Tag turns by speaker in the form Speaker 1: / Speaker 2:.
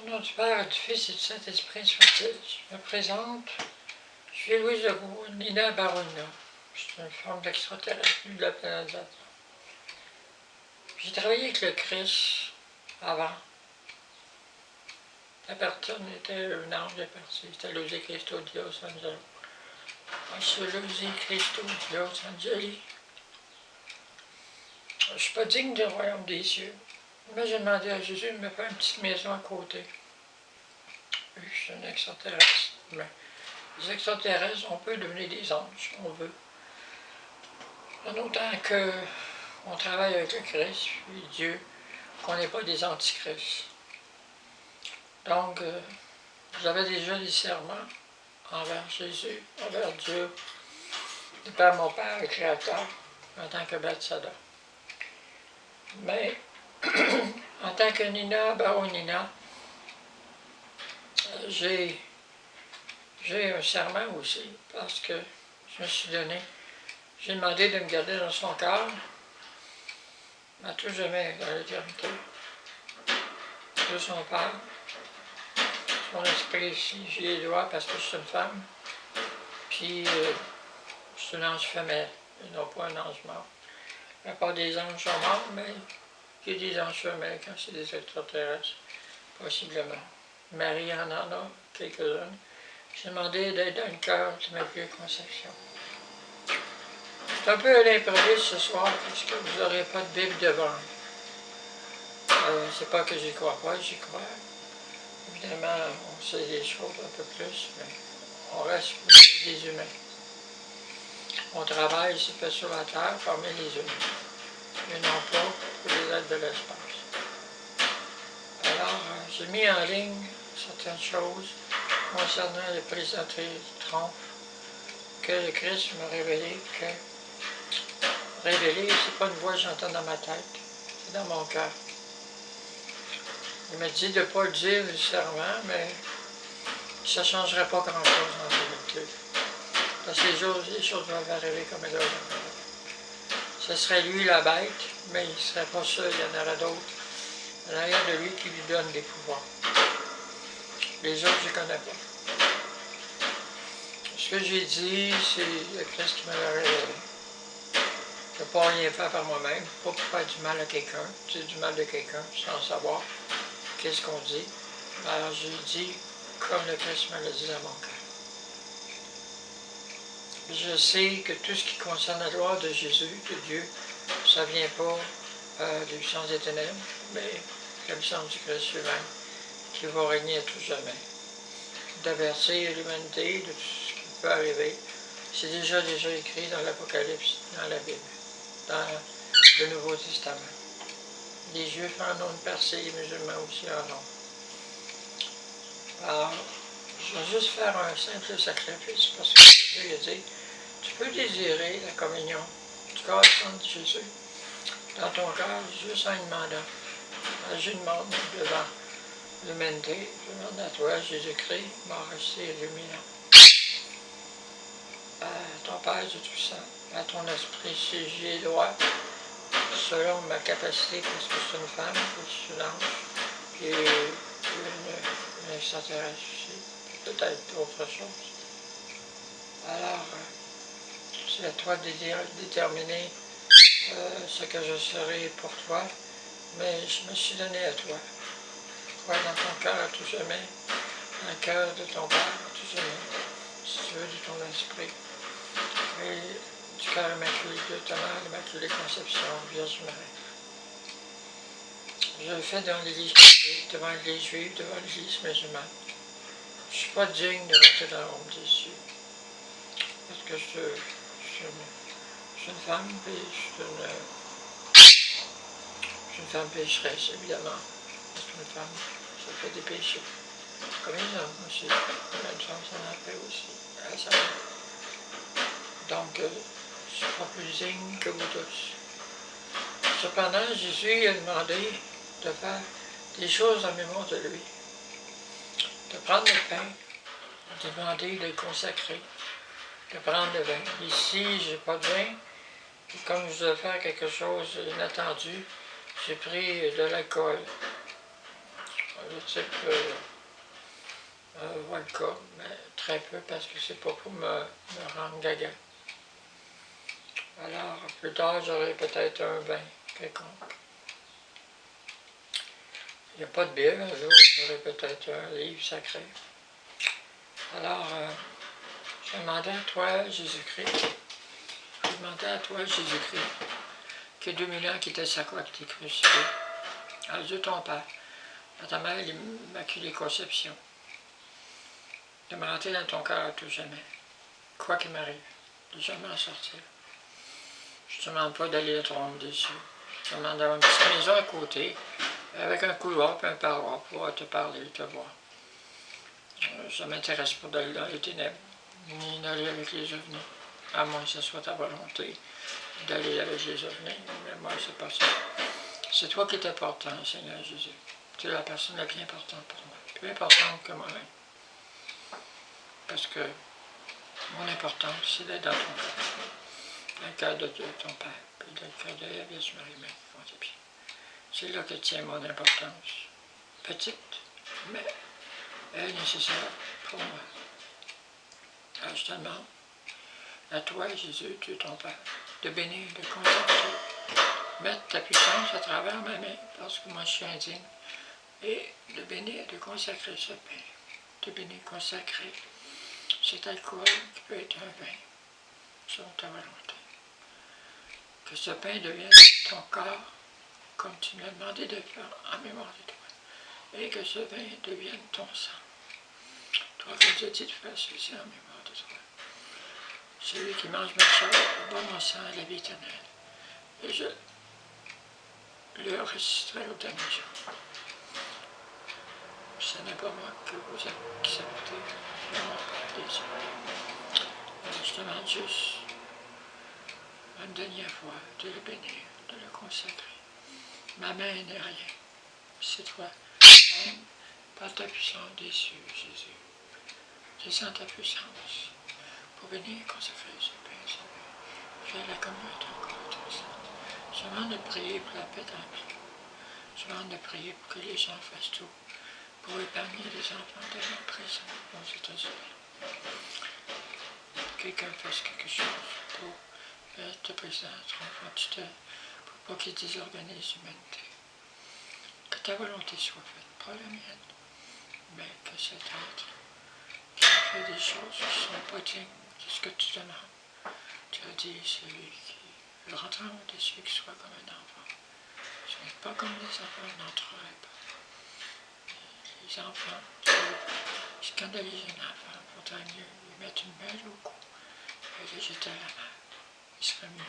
Speaker 1: nom du Père, du Fils et du Saint-Esprit soit-il. Je me présente. Je suis Louise Legault, Nina Barona. Je suis une forme d'extraterrestre venue de la planète Zatra. J'ai travaillé avec le Christ avant. La personne était un ange de parti. C'était Losé Cristo Dios Angelo. Moi, je suis Losé Cristo Dios Angeli. Je ne suis pas digne du royaume des cieux. Mais j'ai demandé à Jésus de me faire une petite maison à côté. Je suis un extraterrestre. Mais les extraterrestres, on peut devenir des anges, on veut. En autant qu'on travaille avec le Christ, puis Dieu, qu'on n'est pas des antichrists. Donc, j'avais déjà des serments envers Jésus, envers Dieu, de par mon Père, le Créateur, en tant que Bethsaida. Mais, en tant que Nina Baronina, j'ai un serment aussi, parce que je me suis donné, j'ai demandé de me garder dans son cœur, à tout jamais dans l'éternité, de son Père, son esprit ici, j'ai les doigts parce que je suis une femme, puis je suis une ange femelle, et non pas un ange mort. La part des anges sont morts, mais il y a des anges femelles quand c'est des extraterrestres, possiblement. Marie en a quelques-unes. J'ai demandé d'être dans le cœur de ma vieille conception. C'est un peu à l'improviste ce soir, parce que vous n'aurez pas de Bible devant. C'est pas que j'y crois pas, j'y crois. Évidemment, on sait des choses un peu plus, mais on reste des humains. Mon travail se fait sur la Terre parmi les humains, mais non pas pour les êtres de l'espace. Alors, j'ai mis en ligne certaines choses concernant les plaisanteries du trompe que le Christ m'a révélé que c'est pas une voix que j'entends dans ma tête, c'est dans mon cœur. Il m'a dit de ne pas le dire le serment, mais ça ne changerait pas grand-chose en vérité. Parce que les choses doivent arriver comme elles doivent arriver. Ce serait lui la bête, mais il ne serait pas seul, il y en aurait d'autres en arrière de lui qui lui donnent des pouvoirs. Les autres, je ne connais pas. Ce que j'ai dit, c'est le Christ qui m'a révélé. Je ne peux pas rien faire par moi-même, pas pour faire du mal à quelqu'un, dire du mal de quelqu'un sans savoir qu'est-ce qu'on dit. Alors j'ai dit comme le Christ me l'a dit dans mon cœur. Je sais que tout ce qui concerne la gloire de Jésus, de Dieu, ça ne vient pas de puissance des ténèbres, mais la puissance du Christ lui-même, qui va régner à tout jamais. D'avertir l'humanité de tout ce qui peut arriver, c'est déjà écrit dans l'Apocalypse, dans la Bible, dans le Nouveau Testament. Les Juifs en ont une partie, les musulmans aussi en ont. Alors, je vais juste faire un simple sacrifice, parce que Jésus a dit, tu peux désirer la communion du corps et sang de Jésus dans ton cœur, juste en demandant. Je demande devant l'humanité, je demande à toi, Jésus-Christ, mort resté illuminant. À ton Père du Tout-Sang, à ton esprit, si j'y ai droit, selon ma capacité, parce que je suis une femme, je suis une ange, puis une extraterrestre aussi, puis peut-être d'autres choses. Alors, c'est à toi de déterminer ce que je serai pour toi, mais je me suis donné à toi. Toi dans ton cœur à tout jamais, dans le cœur de ton Père à tout jamais, si tu veux, de ton esprit, et du cœur immaculé de ta mère, l'Immaculée Conception, Vierge Marie. Je le fais devant l'Église catholique, devant l'Église juive, devant l'Église musulmane. Je ne suis pas digne de rentrer dans le royaume des cieux, parce que je suis une femme, puis je suis une femme pécheresse, évidemment. Parce qu'une femme, ça fait des péchés. Comme les hommes aussi. Comme une femme, ça en fait aussi. Donc, je ne suis pas plus digne que vous tous. Cependant, Jésus a demandé de faire des choses en mémoire de lui. De prendre le pain, de demander de le consacrer, de prendre le vin. Ici, je n'ai pas de vin. Et comme je dois faire quelque chose d'inattendu, j'ai pris de l'alcool. le type vodka, mais très peu parce que c'est pas pour me rendre gaga. Alors, plus tard, j'aurai peut-être un vin quelconque. Il n'y a pas de bière, un jour, j'aurai peut-être un livre sacré. Alors, je demandais à toi, Jésus-Christ, qui est 2000 ans, qui était sa croix, qui était crucifié, à Dieu ton Père, à ta mère, l'Immaculée Conception, de me rentrer dans ton cœur à tout jamais, quoi qu'il m'arrive, de jamais en sortir. Je ne te demande pas d'aller au trône des cieux. Je te demande d'avoir une petite maison à côté, avec un couloir et un parloir pour te parler, te voir. Ça ne m'intéresse pas d'aller dans les ténèbres, ni d'aller avec les ovnis, à moins que ce soit ta volonté d'aller avec les ovnis, mais moi, c'est pas ça. C'est toi qui es important, Seigneur Jésus. Tu es la personne la plus importante pour moi, plus importante que moi-même. Parce que mon importance, c'est d'être dans ton cœur, dans le cœur de ton Père, puis dans le cœur de la Vierge Marie, Conception. C'est là que tient mon importance. Petite, mais elle est nécessaire pour moi. Alors je te demande, à toi, Jésus, tu es ton Père, de bénir, de consacrer, mettre ta puissance à travers ma main, parce que moi je suis indigne, et de bénir, de consacrer ce pain, de bénir, consacrer cet alcool qui peut être un vin, selon ta volonté. Que ce pain devienne ton corps, comme tu m'as demandé de faire en mémoire de toi, et que ce vin devienne ton sang. Toi, comme je dis de faire ceci en mémoire de toi. Celui qui mange ma chair, boit mon sang à la vie éternelle, et je le ressusciterai au dernier jour. Ce n'est pas moi que vous acceptez, mais mon Père des cieux. Je te demande juste une dernière fois de le bénir, de le consacrer. Ma main n'est rien. C'est toi, même par ta puissance des cieux, Jésus. Descends ta puissance pour venir consacrer ce pain, ce vin. Fais la communion de ton corps et ton sang. Je demande de prier pour la paix dans le monde. Je demande de prier pour que les gens fassent tout pour épargner les enfants de la prison aux États-Unis. Quelqu'un fasse quelque chose pour te président Trump, pour pas qu'il désorganise l'humanité. Que ta volonté soit faite, pas la mienne, mais que cet être qui fait des choses qui ne sont pas dignes de ce que tu demandes. Tu as dit, celui qui rentre en haut des cieux, qui soit comme un enfant. Ce n'est pas comme les enfants n'entreraient pas. Les enfants, tu scandalises un enfant, vaudrait mieux lui mettre une balle au cou et le jeter à la mer. Il serait mieux